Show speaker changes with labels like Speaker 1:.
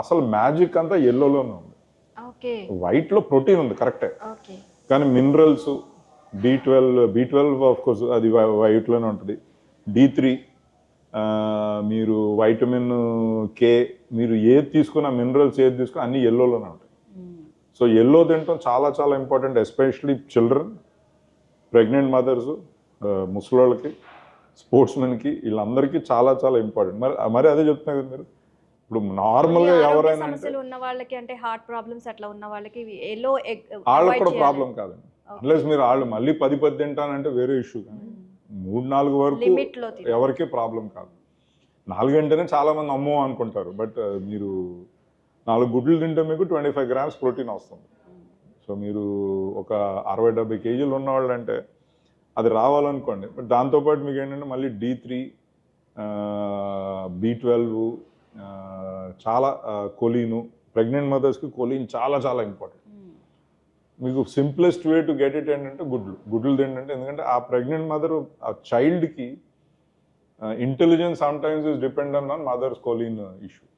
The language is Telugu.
Speaker 1: అసలు మ్యాజిక్ అంతా ఎల్లోలోనే ఉంది.
Speaker 2: ఓకే.
Speaker 1: వైట్లో ప్రోటీన్ ఉంది కరెక్టే,
Speaker 2: ఓకే.
Speaker 1: కానీ minerals B twelve of course అది వైట్లోనే ఉంటుంది. D3, మీరు వైటమిన్ కే, మీరు ఏది తీసుకున్నా మినరల్స్ ఏది తీసుకున్నా అన్ని ఎల్లోలోనే ఉంటాయి. సో ఎల్లో తినటం చాలా చాలా important, especially children, pregnant mothers, ముసలోళ్ళకి, స్పోర్ట్స్మెన్కి, వీళ్ళందరికీ చాలా చాలా ఇంపార్టెంట్. మరి అదే చెప్తున్నారు కదా మీరు. ఇప్పుడు నార్మల్గా ఎవరైనా
Speaker 2: సమస్యలు ఉన్న వాళ్ళకి, అంటే హార్ట్ ప్రాబ్లమ్స్ అట్లా ఉన్న వాళ్ళకి ఎల్లో ఎగ్
Speaker 1: వాళ్ళకి కూడా ప్రాబ్లం కాదండి. అన్లెస్ మీరు వాళ్ళు మళ్ళీ 10 తింటానంటే వేరే ఇష్యూ, కానీ 3-4 వరకు
Speaker 2: లిమిట్లో
Speaker 1: ఎవరికీ ప్రాబ్లం కాదు. 4 అంటేనే చాలా మంది అమ్మో అనుకుంటారు, బట్ మీరు 4 గుడ్లు తింటే మీకు 25 grams ప్రోటీన్ వస్తుంది. సో మీరు ఒక 60-70 kgs ఉన్నవాళ్ళు అంటే అది రావాలనుకోండి. బట్ దాంతోపాటు మీకు ఏంటంటే మళ్ళీ D3, B12, చాలా కొలీను, ప్రెగ్నెంట్ మదర్స్కి కొలీన్ చాలా చాలా ఇంపార్టెంట్. మీకు simplest way to get it ఏంటంటే గుడ్లు తింటే, ఎందుకంటే ఆ ప్రెగ్నెంట్ మదర్, ఆ చైల్డ్కి intelligence some times is dependent on mother's choline issue.